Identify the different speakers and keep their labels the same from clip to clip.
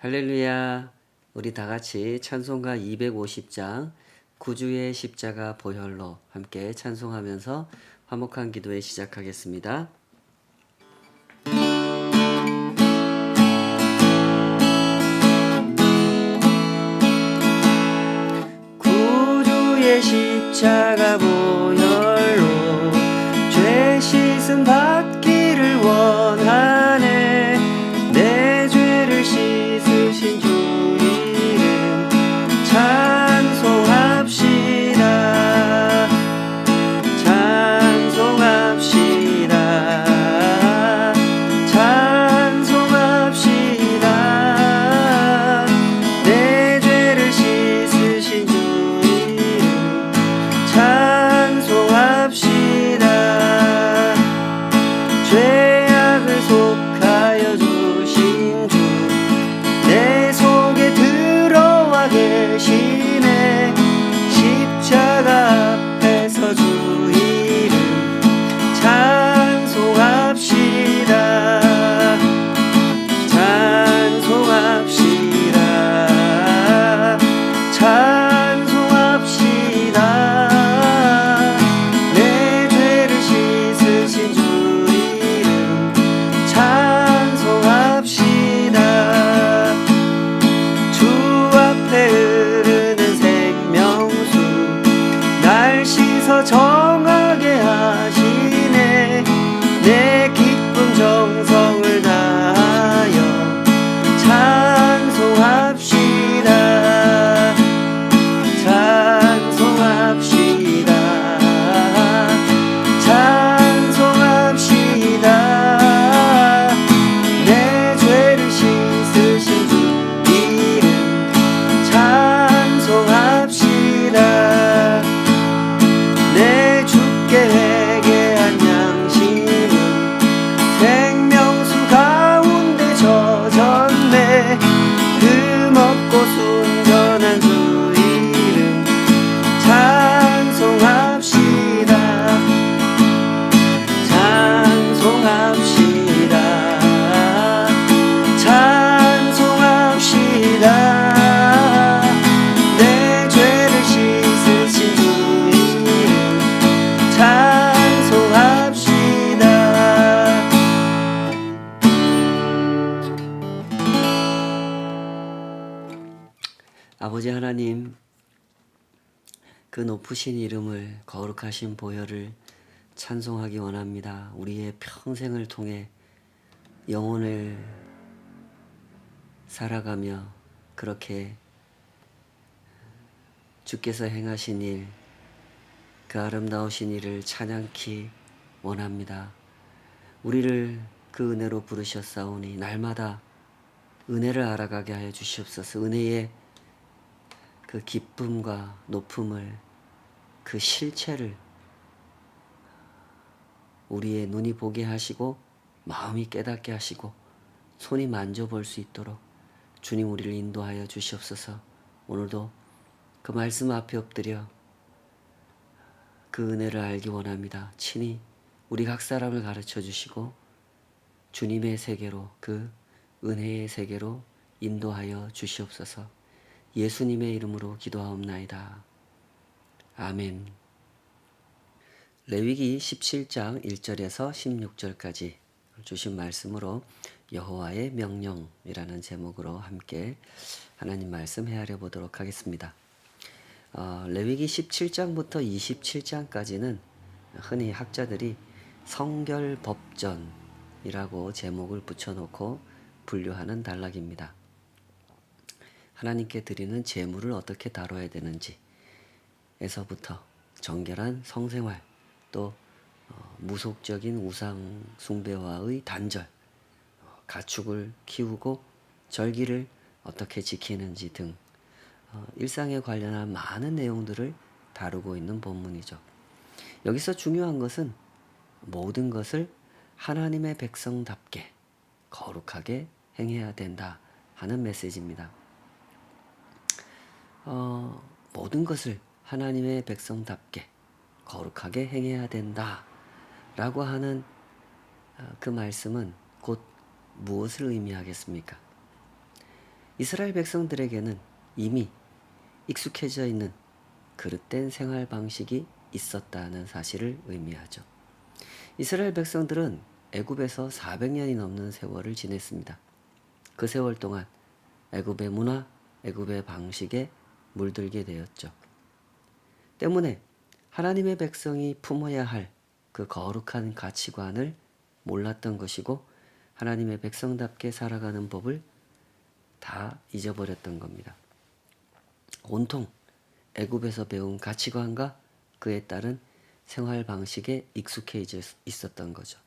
Speaker 1: 할렐루야. 우리 다 같이 찬송가 250장 구주의 십자가 보혈로 함께 찬송하면서 화목한 기도회 시작하겠습니다. 구주의 십자가 보혈로 죄 씻음 받기를 원하네. 내 죄를 씻으신 주 이름 찬송합시다. 찬송합시다. 찬송합시다. 내 죄를 씻으신 주 이름 찬송합시다. 죄악을 속하여 주신 주 내 속에 들어와 계시네. 십자가 앞에서 주 이름 찬송합시다. 찬송합시다. 찬송합시다. 내 죄를 씻으신 주 이름 찬송합시다. 주 앞에 흐르는 생명수 날 씻어 정하게 하시네. 내 기쁨 정성을 다하여 찬송합시다. 찬송합시다. 찬송합시다. 내 죄를 씻으신 주 이름 찬송합시다. 내 주께 회개한 양심은 생명수 가운데 젖었네. 흠없고 순전한 주 이름 찬송합시다. 찬송합시다. 찬송합시다. 내 죄를 씻으신 주 이름 찬송합시다. 아버지 하나님, 그 높으신 이름을, 거룩하신 보혈을 찬송하기 원합니다. 우리의 평생을 통해 영혼을 살아가며 그렇게 주께서 행하신 일, 그 아름다우신 일을 찬양키 원합니다. 우리를 그 은혜로 부르셨사오니 날마다 은혜를 알아가게 하여 주시옵소서. 은혜의 그 기쁨과 높음을, 그 실체를 우리의 눈이 보게 하시고 마음이 깨닫게 하시고 손이 만져볼 수 있도록 주님 우리를 인도하여 주시옵소서. 오늘도 그 말씀 앞에 엎드려 그 은혜를 알기 원합니다. 친히 우리 각 사람을 가르쳐 주시고 주님의 세계로, 그 은혜의 세계로 인도하여 주시옵소서. 예수님의 이름으로 기도하옵나이다. 아멘. 레위기 17장 1절에서 16절까지 주신 말씀으로 여호와의 명령이라는 제목으로 함께 하나님 말씀 헤아려 보도록 하겠습니다. 레위기 17장부터 27장까지는 흔히 학자들이 성결법전이라고 제목을 붙여놓고 분류하는 단락입니다. 하나님께 드리는 제물을 어떻게 다뤄야 되는지 에서부터 정결한 성생활, 또 무속적인 우상 숭배와의 단절, 가축을 키우고 절기를 어떻게 지키는지 등 일상에 관련한 많은 내용들을 다루고 있는 본문이죠. 여기서 중요한 것은 모든 것을 하나님의 백성답게 거룩하게 행해야 된다 하는 메시지입니다. 모든 것을 하나님의 백성답게 거룩하게 행해야 된다 라고 하는 그 말씀은 곧 무엇을 의미하겠습니까? 이스라엘 백성들에게는 이미 익숙해져 있는 그릇된 생활 방식이 있었다는 사실을 의미하죠. 이스라엘 백성들은 애굽에서 400년이 넘는 세월을 지냈습니다. 그 세월 동안 애굽의 문화, 애굽의 방식에 물들게 되었죠. 때문에 하나님의 백성이 품어야 할 그 거룩한 가치관을 몰랐던 것이고 하나님의 백성답게 살아가는 법을 다 잊어버렸던 겁니다. 온통 애굽에서 배운 가치관과 그에 따른 생활 방식에 익숙해져 있었던 거죠.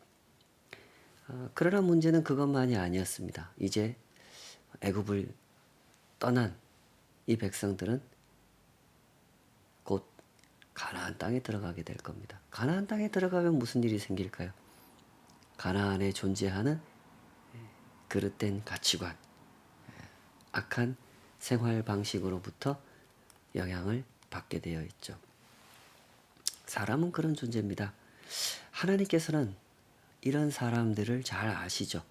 Speaker 1: 그러나 문제는 그것만이 아니었습니다. 이제 애굽을 떠난 이 백성들은 곧 가나안 땅에 들어가게 될 겁니다. 가나안 땅에 들어가면 무슨 일이 생길까요? 가나안에 존재하는 그릇된 가치관, 악한 생활 방식으로부터 영향을 받게 되어 있죠. 사람은 그런 존재입니다. 하나님께서는 이런 사람들을 잘 아시죠.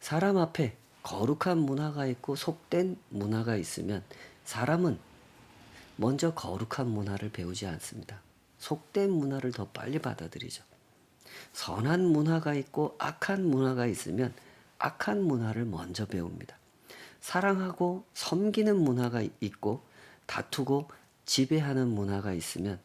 Speaker 1: 사람 앞에 거룩한 문화가 있고 속된 문화가 있으면 사람은 먼저 거룩한 문화를 배우지 않습니다. 속된 문화를 더 빨리 받아들이죠. 선한 문화가 있고 악한 문화가 있으면 악한 문화를 먼저 배웁니다. 사랑하고 섬기는 문화가 있고 다투고 지배하는 문화가 있으면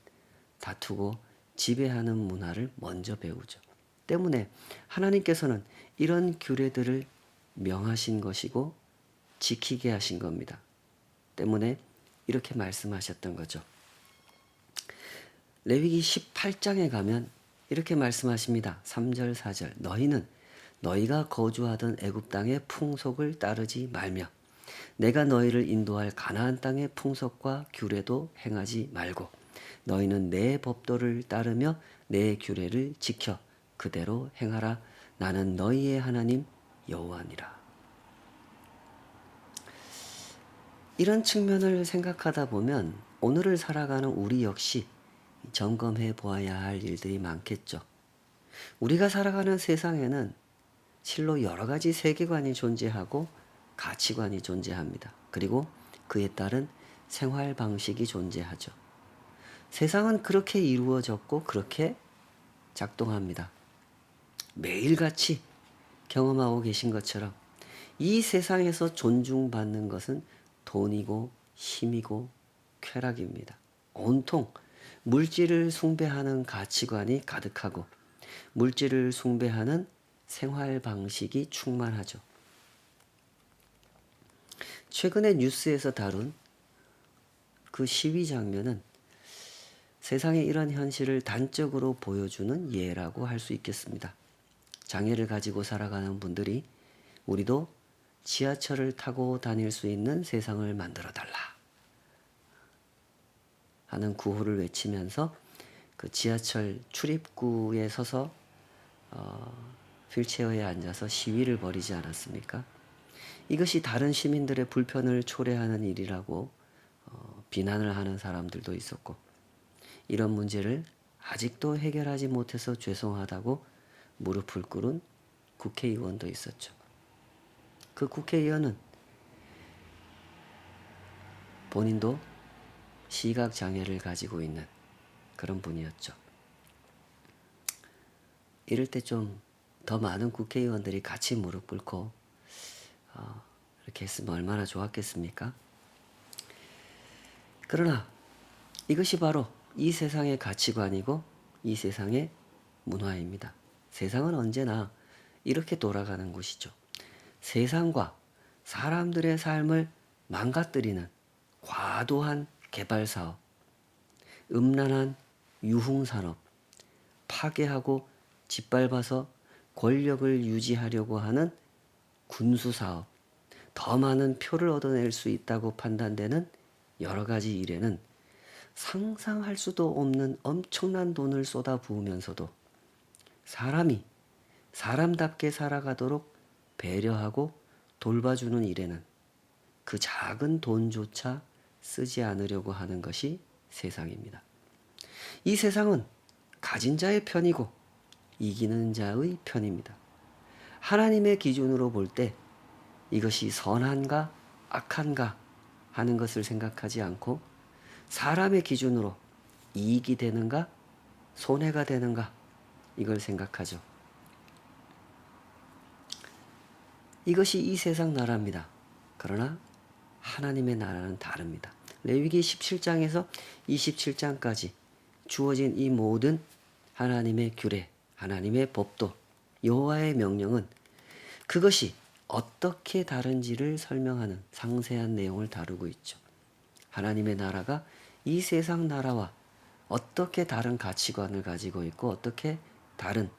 Speaker 1: 다투고 지배하는 문화를 먼저 배우죠. 때문에 하나님께서는 이런 규례들을 명하신 것이고 지키게 하신 겁니다. 때문에 이렇게 말씀하셨던 거죠. 레위기 18장에 가면 이렇게 말씀하십니다. 3절 4절 너희는 너희가 거주하던 애굽 땅의 풍속을 따르지 말며 내가 너희를 인도할 가나안 땅의 풍속과 규례도 행하지 말고 너희는 내 법도를 따르며 내 규례를 지켜 그대로 행하라. 나는 너희의 하나님 여호와니라. 이런 측면을 생각하다 보면 오늘을 살아가는 우리 역시 점검해 보아야 할 일들이 많겠죠. 우리가 살아가는 세상에는 실로 여러 가지 세계관이 존재하고 가치관이 존재합니다. 그리고 그에 따른 생활 방식이 존재하죠. 세상은 그렇게 이루어졌고 그렇게 작동합니다. 매일같이 경험하고 계신 것처럼 이 세상에서 존중받는 것은 돈이고 힘이고 쾌락입니다. 온통 물질을 숭배하는 가치관이 가득하고 물질을 숭배하는 생활 방식이 충만하죠. 최근에 뉴스에서 다룬 그 시위 장면은 세상의 이런 현실을 단적으로 보여주는 예라고 할 수 있겠습니다. 장애를 가지고 살아가는 분들이 우리도 지하철을 타고 다닐 수 있는 세상을 만들어 달라 하는 구호를 외치면서 그 지하철 출입구에 서서 휠체어에 앉아서 시위를 벌이지 않았습니까? 이것이 다른 시민들의 불편을 초래하는 일이라고 비난을 하는 사람들도 있었고 이런 문제를 아직도 해결하지 못해서 죄송하다고 무릎을 꿇은 국회의원도 있었죠. 그 국회의원은 본인도 시각장애를 가지고 있는 그런 분이었죠. 이럴 때 좀 더 많은 국회의원들이 같이 무릎 꿇고 이렇게 했으면 얼마나 좋았겠습니까? 그러나 이것이 바로 이 세상의 가치관이고 이 세상의 문화입니다. 세상은 언제나 이렇게 돌아가는 곳이죠. 세상과 사람들의 삶을 망가뜨리는 과도한 개발사업, 음란한 유흥산업, 파괴하고 짓밟아서 권력을 유지하려고 하는 군수사업, 더 많은 표를 얻어낼 수 있다고 판단되는 여러 가지 일에는 상상할 수도 없는 엄청난 돈을 쏟아부으면서도 사람이 사람답게 살아가도록 배려하고 돌봐주는 일에는 그 작은 돈조차 쓰지 않으려고 하는 것이 세상입니다. 이 세상은 가진 자의 편이고 이기는 자의 편입니다. 하나님의 기준으로 볼 때 이것이 선한가 악한가 하는 것을 생각하지 않고 사람의 기준으로 이익이 되는가 손해가 되는가 이걸 생각하죠. 이것이 이 세상 나라입니다. 그러나 하나님의 나라는 다릅니다. 레위기 17장에서 27장까지 주어진 이 모든 하나님의 규례, 하나님의 법도, 여호와의 명령은 그것이 어떻게 다른지를 설명하는 상세한 내용을 다루고 있죠. 하나님의 나라가 이 세상 나라와 어떻게 다른 가치관을 가지고 있고 어떻게 다른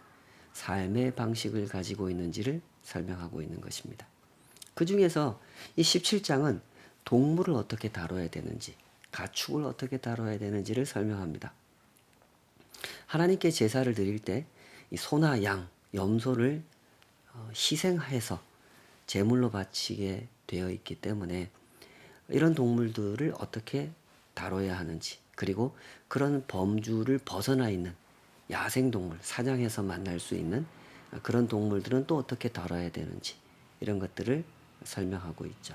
Speaker 1: 삶의 방식을 가지고 있는지를 설명하고 있는 것입니다. 그 중에서 이 17장은 동물을 어떻게 다뤄야 되는지, 가축을 어떻게 다뤄야 되는지를 설명합니다. 하나님께 제사를 드릴 때 이 소나 양, 염소를 희생해서 제물로 바치게 되어 있기 때문에 이런 동물들을 어떻게 다뤄야 하는지, 그리고 그런 범주를 벗어나 있는 야생동물, 사냥해서 만날 수 있는 그런 동물들은 또 어떻게 다뤄야 되는지 이런 것들을 설명하고 있죠.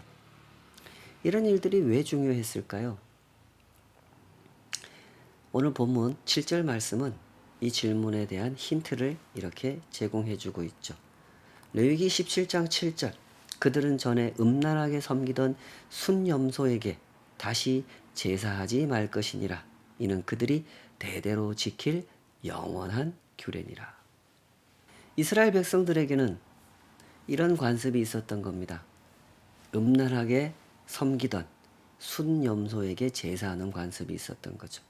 Speaker 1: 이런 일들이 왜 중요했을까요? 오늘 본문 7절 말씀은 이 질문에 대한 힌트를 이렇게 제공해 주고 있죠. 레위기 17장 7절 그들은 전에 음란하게 섬기던 순염소에게 다시 제사하지 말 것이니라. 이는 그들이 대대로 지킬 영원한 규례니라. 이스라엘 백성들에게는 이런 관습이 있었던 겁니다. 음란하게 섬기던 순염소에게 제사하는 관습이 있었던 거죠.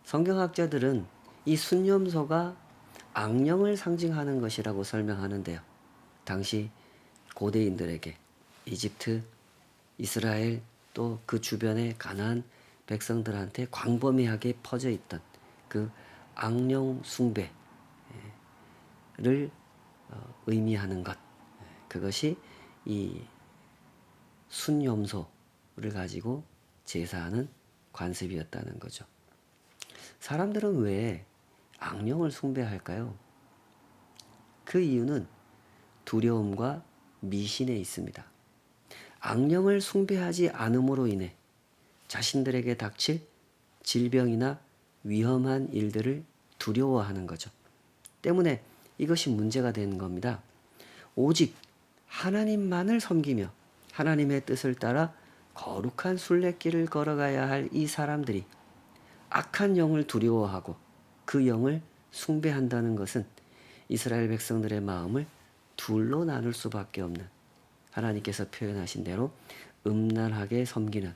Speaker 1: 성경학자들은 이 순염소가 악령을 상징하는 것이라고 설명하는데요. 당시 고대인들에게 이집트, 이스라엘 또 그 주변의 가나안 백성들한테 광범위하게 퍼져 있던 그 악령 숭배를 의미하는 것, 그것이 이 순염소를 가지고 제사하는 관습이었다는 거죠. 사람들은 왜 악령을 숭배할까요? 그 이유는 두려움과 미신에 있습니다. 악령을 숭배하지 않음으로 인해 자신들에게 닥칠 질병이나 위험한 일들을 두려워하는 거죠. 때문에 이것이 문제가 되는 겁니다. 오직 하나님만을 섬기며 하나님의 뜻을 따라 거룩한 순례길을 걸어가야 할 이 사람들이 악한 영을 두려워하고 그 영을 숭배한다는 것은 이스라엘 백성들의 마음을 둘로 나눌 수밖에 없는, 하나님께서 표현하신 대로 음란하게 섬기는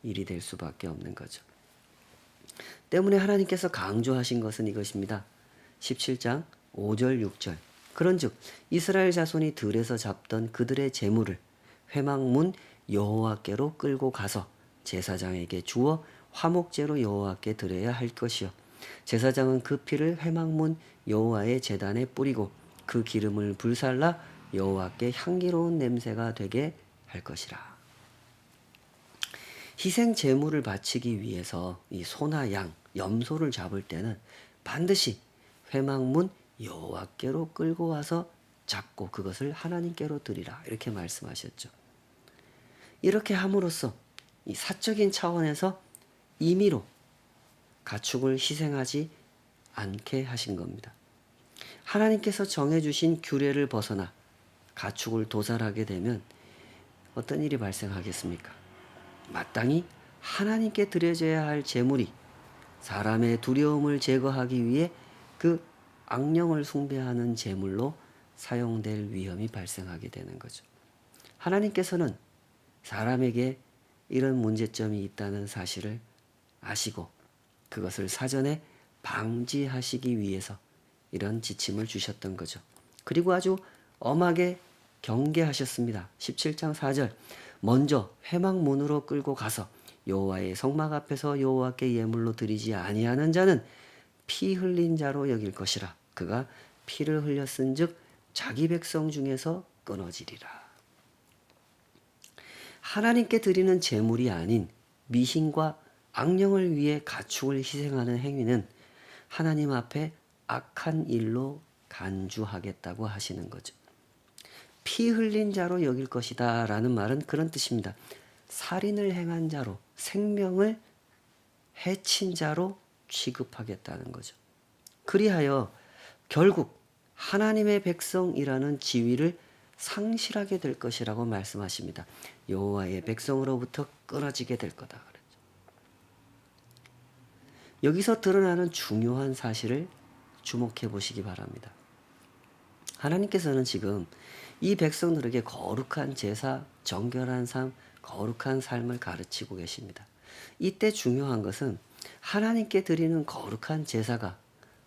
Speaker 1: 일이 될 수밖에 없는 거죠. 때문에 하나님께서 강조하신 것은 이것입니다. 17장 5절 6절 그런즉 이스라엘 자손이 들에서 잡던 그들의 재물을 회막문 여호와께로 끌고 가서 제사장에게 주어 화목제로 여호와께 드려야 할 것이요 제사장은 그 피를 회막문 여호와의 제단에 뿌리고 그 기름을 불살라 여호와께 향기로운 냄새가 되게 할 것이라. 희생 제물을 바치기 위해서 이 소나 양, 염소를 잡을 때는 반드시 회막문 여호와께로 끌고 와서 잡고 그것을 하나님께로 드리라 이렇게 말씀하셨죠. 이렇게 함으로써 이 사적인 차원에서 임의로 가축을 희생하지 않게 하신 겁니다. 하나님께서 정해주신 규례를 벗어나 가축을 도살하게 되면 어떤 일이 발생하겠습니까? 마땅히 하나님께 드려져야 할 제물이 사람의 두려움을 제거하기 위해 그 악령을 숭배하는 제물로 사용될 위험이 발생하게 되는 거죠. 하나님께서는 사람에게 이런 문제점이 있다는 사실을 아시고 그것을 사전에 방지하시기 위해서 이런 지침을 주셨던 거죠. 그리고 아주 엄하게 경계하셨습니다. 17장 4절 먼저 회막문으로 끌고 가서 여호와의 성막 앞에서 여호와께 예물로 드리지 아니하는 자는 피 흘린 자로 여길 것이라. 그가 피를 흘렸은즉 자기 백성 중에서 끊어지리라. 하나님께 드리는 제물이 아닌 미신과 악령을 위해 가축을 희생하는 행위는 하나님 앞에 악한 일로 간주하겠다고 하시는 거죠. 피 흘린 자로 여길 것이다 라는 말은 그런 뜻입니다. 살인을 행한 자로, 생명을 해친 자로 취급하겠다는 거죠. 그리하여 결국 하나님의 백성이라는 지위를 상실하게 될 것이라고 말씀하십니다. 여호와의 백성으로부터 끊어지게 될 거다 그랬죠. 여기서 드러나는 중요한 사실을 주목해 보시기 바랍니다. 하나님께서는 지금 이 백성들에게 거룩한 제사, 정결한 삶, 거룩한 삶을 가르치고 계십니다. 이때 중요한 것은 하나님께 드리는 거룩한 제사가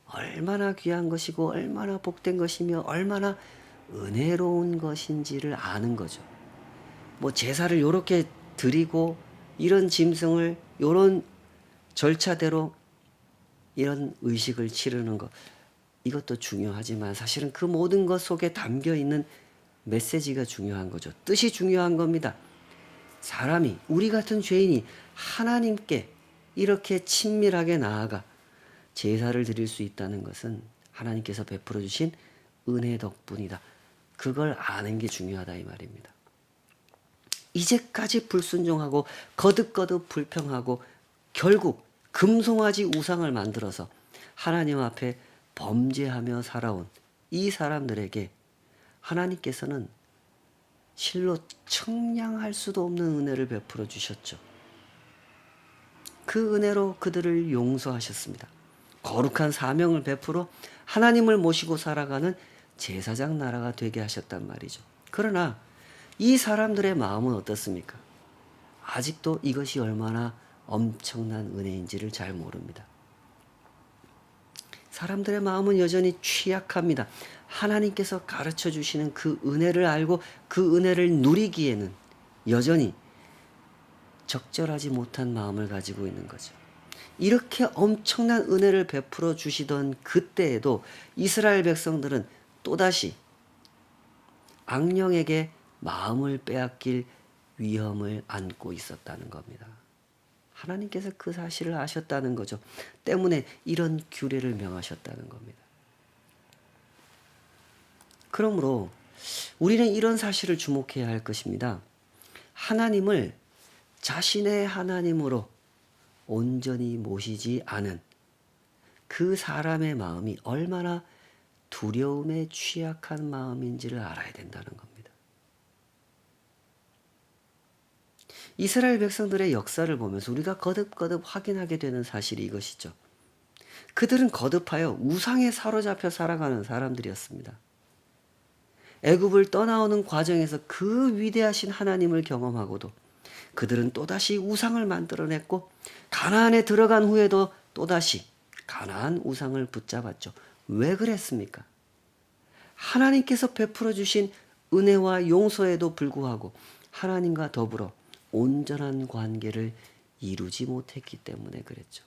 Speaker 1: 얼마나 귀한 것이고 얼마나 복된 것이며 얼마나 은혜로운 것인지를 아는 거죠. 뭐 제사를 요렇게 드리고 이런 짐승을 요런 절차대로 이런 의식을 치르는 것, 이것도 중요하지만 사실은 그 모든 것 속에 담겨 있는 메시지가 중요한 거죠. 뜻이 중요한 겁니다. 사람이, 우리 같은 죄인이 하나님께 이렇게 친밀하게 나아가 제사를 드릴 수 있다는 것은 하나님께서 베풀어 주신 은혜 덕분이다. 그걸 아는 게 중요하다 이 말입니다. 이제까지 불순종하고 거듭거듭 불평하고 결국 금송아지 우상을 만들어서 하나님 앞에 범죄하며 살아온 이 사람들에게 하나님께서는 실로 청량할 수도 없는 은혜를 베풀어 주셨죠. 그 은혜로 그들을 용서하셨습니다. 거룩한 사명을 베풀어 하나님을 모시고 살아가는 제사장 나라가 되게 하셨단 말이죠. 그러나 이 사람들의 마음은 어떻습니까? 아직도 이것이 얼마나 엄청난 은혜인지를 잘 모릅니다. 사람들의 마음은 여전히 취약합니다. 하나님께서 가르쳐 주시는 그 은혜를 알고 그 은혜를 누리기에는 여전히 적절하지 못한 마음을 가지고 있는 거죠. 이렇게 엄청난 은혜를 베풀어 주시던 그때에도 이스라엘 백성들은 또다시 악령에게 마음을 빼앗길 위험을 안고 있었다는 겁니다. 하나님께서 그 사실을 아셨다는 거죠. 때문에 이런 규례를 명하셨다는 겁니다. 그러므로 우리는 이런 사실을 주목해야 할 것입니다. 하나님을 자신의 하나님으로 온전히 모시지 않은 그 사람의 마음이 얼마나 두려움에 취약한 마음인지를 알아야 된다는 겁니다. 이스라엘 백성들의 역사를 보면서 우리가 거듭거듭 확인하게 되는 사실이 이것이죠. 그들은 거듭하여 우상에 사로잡혀 살아가는 사람들이었습니다. 애굽을 떠나오는 과정에서 그 위대하신 하나님을 경험하고도 그들은 또다시 우상을 만들어냈고 가나안에 들어간 후에도 또다시 가나안 우상을 붙잡았죠. 왜 그랬습니까? 하나님께서 베풀어 주신 은혜와 용서에도 불구하고 하나님과 더불어 온전한 관계를 이루지 못했기 때문에 그랬죠.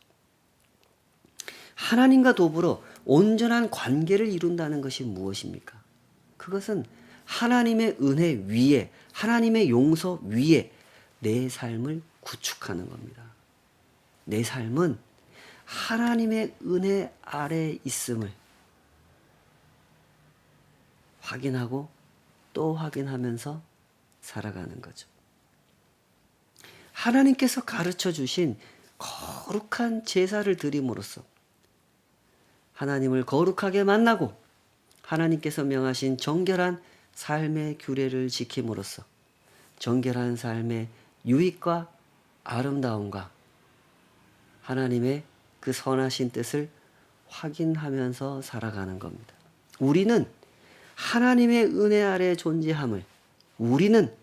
Speaker 1: 하나님과 더불어 온전한 관계를 이룬다는 것이 무엇입니까? 그것은 하나님의 은혜 위에, 하나님의 용서 위에 내 삶을 구축하는 겁니다. 내 삶은 하나님의 은혜 아래 있음을 확인하고 또 확인하면서 살아가는 거죠. 하나님께서 가르쳐 주신 거룩한 제사를 드림으로써 하나님을 거룩하게 만나고 하나님께서 명하신 정결한 삶의 규례를 지킴으로써 정결한 삶의 유익과 아름다움과 하나님의 그 선하신 뜻을 확인하면서 살아가는 겁니다. 우리는 하나님의 은혜 아래 존재함을, 우리는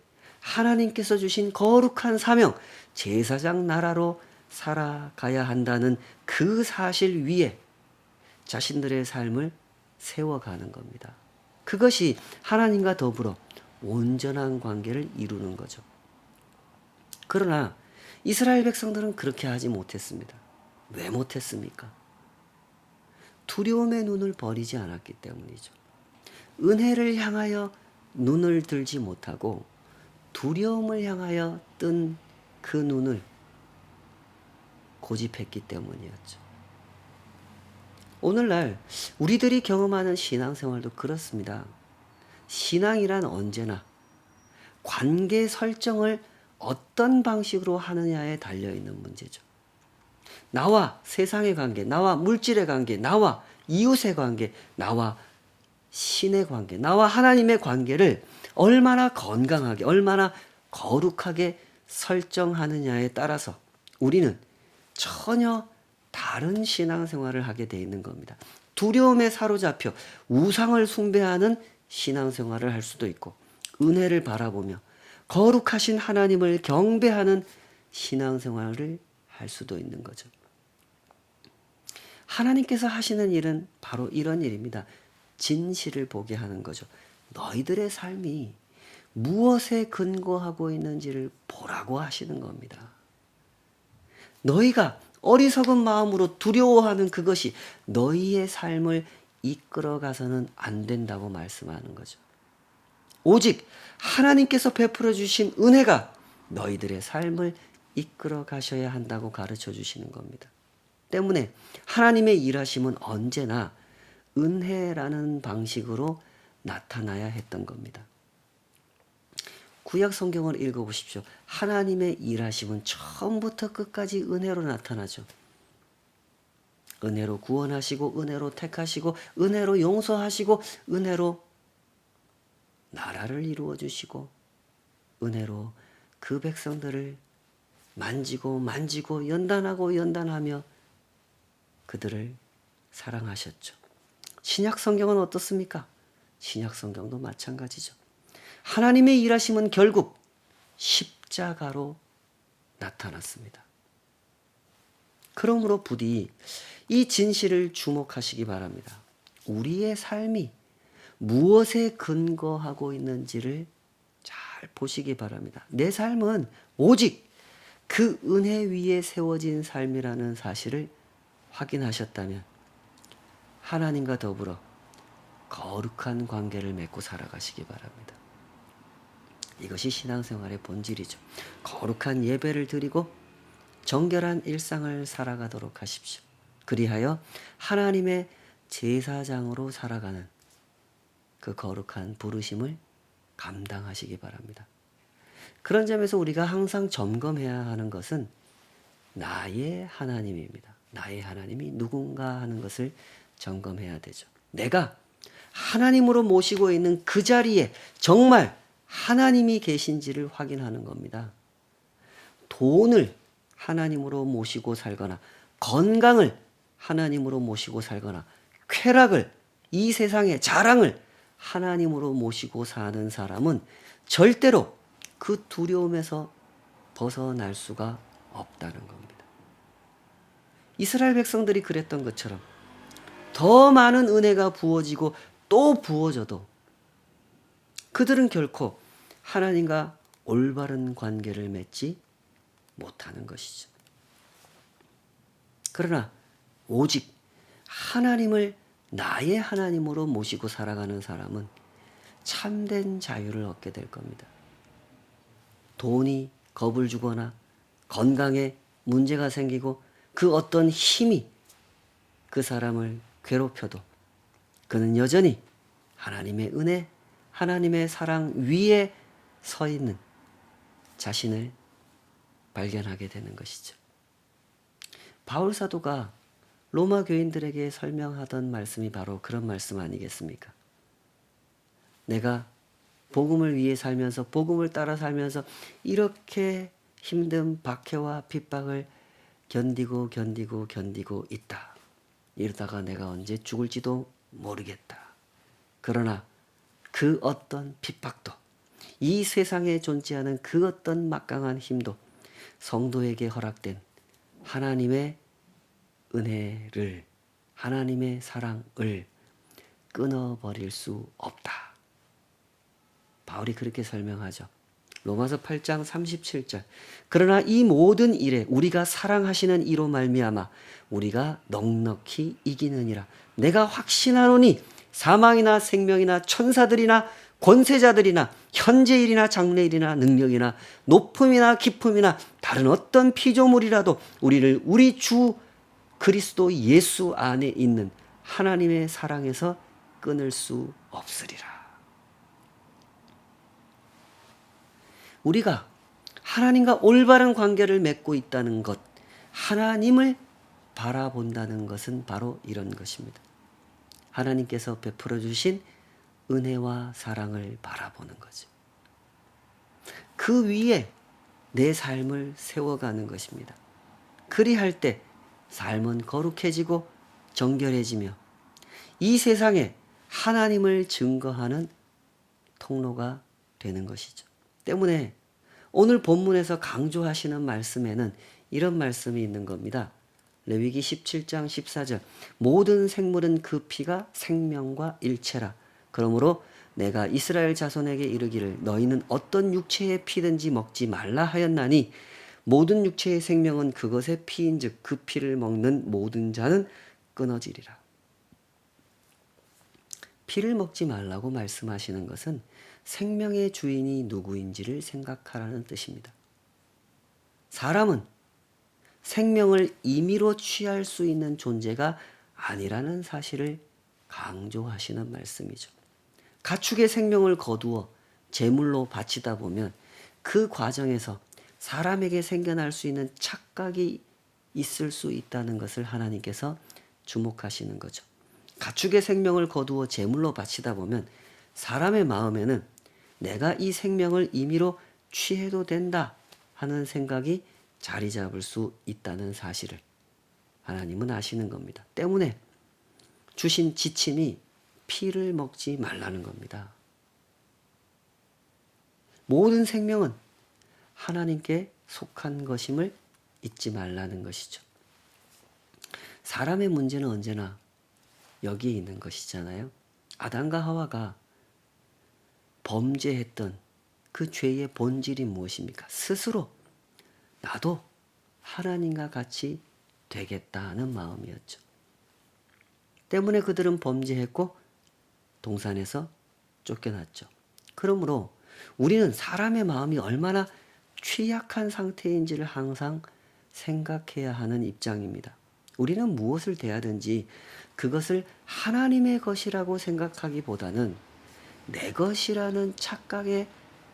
Speaker 1: 하나님께서 주신 거룩한 사명, 제사장 나라로 살아가야 한다는 그 사실 위에 자신들의 삶을 세워가는 겁니다. 그것이 하나님과 더불어 온전한 관계를 이루는 거죠. 그러나 이스라엘 백성들은 그렇게 하지 못했습니다. 왜 못했습니까? 두려움의 눈을 버리지 않았기 때문이죠. 은혜를 향하여 눈을 들지 못하고 두려움을 향하여 뜬 그 눈을 고집했기 때문이었죠. 오늘날 우리들이 경험하는 신앙생활도 그렇습니다. 신앙이란 언제나 관계 설정을 어떤 방식으로 하느냐에 달려있는 문제죠. 나와 세상의 관계, 나와 물질의 관계, 나와 이웃의 관계, 나와 신의 관계, 나와 하나님의 관계를 얼마나 건강하게, 얼마나 거룩하게 설정하느냐에 따라서 우리는 전혀 다른 신앙생활을 하게 돼 있는 겁니다. 두려움에 사로잡혀 우상을 숭배하는 신앙생활을 할 수도 있고, 은혜를 바라보며 거룩하신 하나님을 경배하는 신앙생활을 할 수도 있는 거죠. 하나님께서 하시는 일은 바로 이런 일입니다. 진실을 보게 하는 거죠. 너희들의 삶이 무엇에 근거하고 있는지를 보라고 하시는 겁니다. 너희가 어리석은 마음으로 두려워하는 그것이 너희의 삶을 이끌어가서는 안 된다고 말씀하는 거죠. 오직 하나님께서 베풀어 주신 은혜가 너희들의 삶을 이끌어 가셔야 한다고 가르쳐 주시는 겁니다. 때문에 하나님의 일하심은 언제나 은혜라는 방식으로 나타나야 했던 겁니다. 구약 성경을 읽어보십시오. 하나님의 일하심은 처음부터 끝까지 은혜로 나타나죠. 은혜로 구원하시고, 은혜로 택하시고, 은혜로 용서하시고, 은혜로 나라를 이루어 주시고, 은혜로 그 백성들을 만지고 만지고 연단하고 연단하며 그들을 사랑하셨죠. 신약 성경은 어떻습니까? 신약 성경도 마찬가지죠. 하나님의 일하심은 결국 십자가로 나타났습니다. 그러므로 부디 이 진실을 주목하시기 바랍니다. 우리의 삶이 무엇에 근거하고 있는지를 잘 보시기 바랍니다. 내 삶은 오직 그 은혜 위에 세워진 삶이라는 사실을 확인하셨다면 하나님과 더불어 거룩한 관계를 맺고 살아가시기 바랍니다. 이것이 신앙생활의 본질이죠. 거룩한 예배를 드리고 정결한 일상을 살아가도록 하십시오. 그리하여 하나님의 제사장으로 살아가는 그 거룩한 부르심을 감당하시기 바랍니다. 그런 점에서 우리가 항상 점검해야 하는 것은 나의 하나님입니다. 나의 하나님이 누군가 하는 것을 점검해야 되죠. 내가 하나님으로 모시고 있는 그 자리에 정말 하나님이 계신지를 확인하는 겁니다. 돈을 하나님으로 모시고 살거나, 건강을 하나님으로 모시고 살거나, 쾌락을, 이 세상의 자랑을 하나님으로 모시고 사는 사람은 절대로 그 두려움에서 벗어날 수가 없다는 겁니다. 이스라엘 백성들이 그랬던 것처럼 더 많은 은혜가 부어지고 또 부어져도 그들은 결코 하나님과 올바른 관계를 맺지 못하는 것이죠. 그러나 오직 하나님을 나의 하나님으로 모시고 살아가는 사람은 참된 자유를 얻게 될 겁니다. 돈이 겁을 주거나 건강에 문제가 생기고 그 어떤 힘이 그 사람을 괴롭혀도 그는 여전히 하나님의 은혜, 하나님의 사랑 위에 서 있는 자신을 발견하게 되는 것이죠. 바울 사도가 로마 교인들에게 설명하던 말씀이 바로 그런 말씀 아니겠습니까? 내가 복음을 위해 살면서, 복음을 따라 살면서 이렇게 힘든 박해와 핍박을 견디고 있다. 이러다가 내가 언제 죽을지도 모르겠다. 그러나 그 어떤 핍박도, 이 세상에 존재하는 그 어떤 막강한 힘도 성도에게 허락된 하나님의 은혜를, 하나님의 사랑을 끊어버릴 수 없다. 바울이 그렇게 설명하죠. 로마서 8장 37절. 그러나 이 모든 일에 우리가 사랑하시는 이로 말미암아 우리가 넉넉히 이기느니라. 내가 확신하노니 사망이나 생명이나 천사들이나 권세자들이나 현재일이나 장래일이나 능력이나 높음이나 깊음이나 다른 어떤 피조물이라도 우리를 우리 주 그리스도 예수 안에 있는 하나님의 사랑에서 끊을 수 없으리라. 우리가 하나님과 올바른 관계를 맺고 있다는 것, 하나님을 바라본다는 것은 바로 이런 것입니다. 하나님께서 베풀어 주신 은혜와 사랑을 바라보는 거죠. 그 위에 내 삶을 세워가는 것입니다. 그리할 때 삶은 거룩해지고 정결해지며 이 세상에 하나님을 증거하는 통로가 되는 것이죠. 때문에 오늘 본문에서 강조하시는 말씀에는 이런 말씀이 있는 겁니다. 레위기 17장 14절 모든 생물은 그 피가 생명과 일체라. 그러므로 내가 이스라엘 자손에게 이르기를 너희는 어떤 육체의 피든지 먹지 말라 하였나니 모든 육체의 생명은 그것의 피인즉 그 피를 먹는 모든 자는 끊어지리라. 피를 먹지 말라고 말씀하시는 것은 생명의 주인이 누구인지를 생각하라는 뜻입니다. 사람은 생명을 임의로 취할 수 있는 존재가 아니라는 사실을 강조하시는 말씀이죠. 가축의 생명을 거두어 제물로 바치다 보면 그 과정에서 사람에게 생겨날 수 있는 착각이 있을 수 있다는 것을 하나님께서 주목하시는 거죠. 가축의 생명을 거두어 제물로 바치다 보면 사람의 마음에는 내가 이 생명을 임의로 취해도 된다 하는 생각이 자리 잡을 수 있다는 사실을 하나님은 아시는 겁니다. 때문에 주신 지침이 피를 먹지 말라는 겁니다. 모든 생명은 하나님께 속한 것임을 잊지 말라는 것이죠. 사람의 문제는 언제나 여기에 있는 것이잖아요. 아담과 하와가 범죄했던 그 죄의 본질이 무엇입니까? 스스로 나도 하나님과 같이 되겠다는 마음이었죠. 때문에 그들은 범죄했고 동산에서 쫓겨났죠. 그러므로 우리는 사람의 마음이 얼마나 취약한 상태인지를 항상 생각해야 하는 입장입니다. 우리는 무엇을 대하든지 그것을 하나님의 것이라고 생각하기보다는 내 것이라는 착각에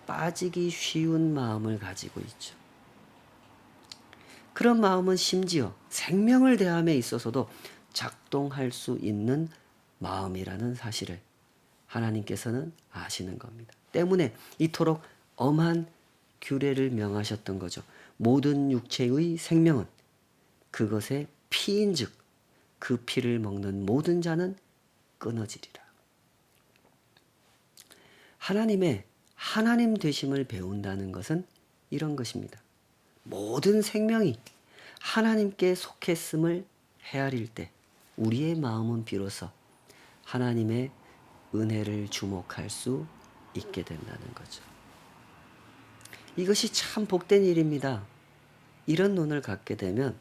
Speaker 1: 빠지기 쉬운 마음을 가지고 있죠. 그런 마음은 심지어 생명을 대함에 있어서도 작동할 수 있는 마음이라는 사실을 하나님께서는 아시는 겁니다. 때문에 이토록 엄한 규례를 명하셨던 거죠. 모든 육체의 생명은 그것의 피인즉 그 피를 먹는 모든 자는 끊어지리라. 하나님의 하나님 되심을 배운다는 것은 이런 것입니다. 모든 생명이 하나님께 속했음을 헤아릴 때 우리의 마음은 비로소 하나님의 은혜를 주목할 수 있게 된다는 거죠. 이것이 참 복된 일입니다. 이런 눈을 갖게 되면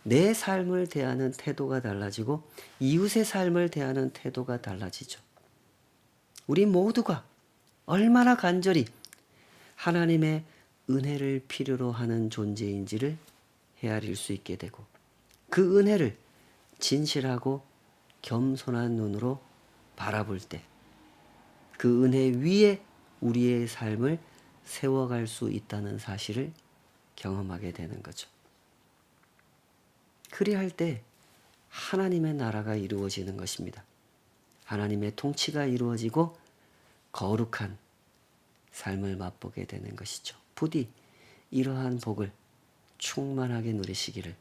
Speaker 1: 내 삶을 대하는 태도가 달라지고 이웃의 삶을 대하는 태도가 달라지죠. 우리 모두가 얼마나 간절히 하나님의 은혜를 필요로 하는 존재인지를 헤아릴 수 있게 되고 그 은혜를 진실하고 겸손한 눈으로 바라볼 때 그 은혜 위에 우리의 삶을 세워갈 수 있다는 사실을 경험하게 되는 거죠. 그리할 때 하나님의 나라가 이루어지는 것입니다. 하나님의 통치가 이루어지고 거룩한 삶을 맛보게 되는 것이죠. 부디 이러한 복을 충만하게 누리시기를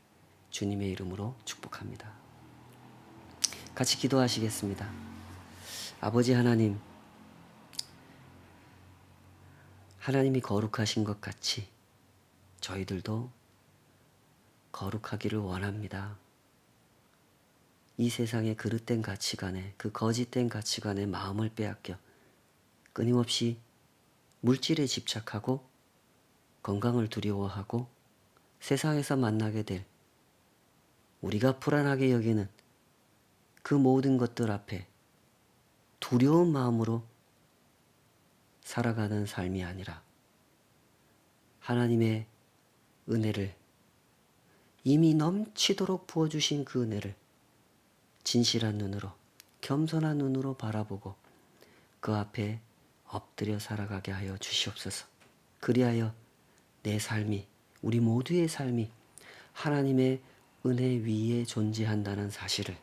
Speaker 1: 주님의 이름으로 축복합니다. 같이 기도하시겠습니다. 아버지 하나님, 하나님이 거룩하신 것 같이 저희들도 거룩하기를 원합니다. 이 세상의 그릇된 가치관에 그 거짓된 가치관에 마음을 빼앗겨 끊임없이 물질에 집착하고 건강을 두려워하고 세상에서 만나게 될 우리가 불안하게 여기는 그 모든 것들 앞에 두려운 마음으로 살아가는 삶이 아니라 하나님의 은혜를 이미 넘치도록 부어주신 그 은혜를 진실한 눈으로 겸손한 눈으로 바라보고 그 앞에 엎드려 살아가게 하여 주시옵소서. 그리하여 내 삶이, 우리 모두의 삶이 하나님의 은혜 위에 존재한다는 사실을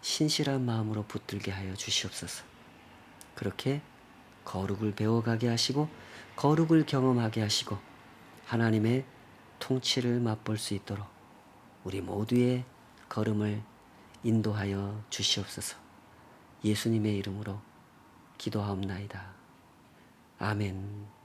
Speaker 1: 신실한 마음으로 붙들게 하여 주시옵소서. 그렇게 거룩을 배워가게 하시고 거룩을 경험하게 하시고 하나님의 통치를 맛볼 수 있도록 우리 모두의 걸음을 인도하여 주시옵소서. 예수님의 이름으로 기도하옵나이다. 아멘.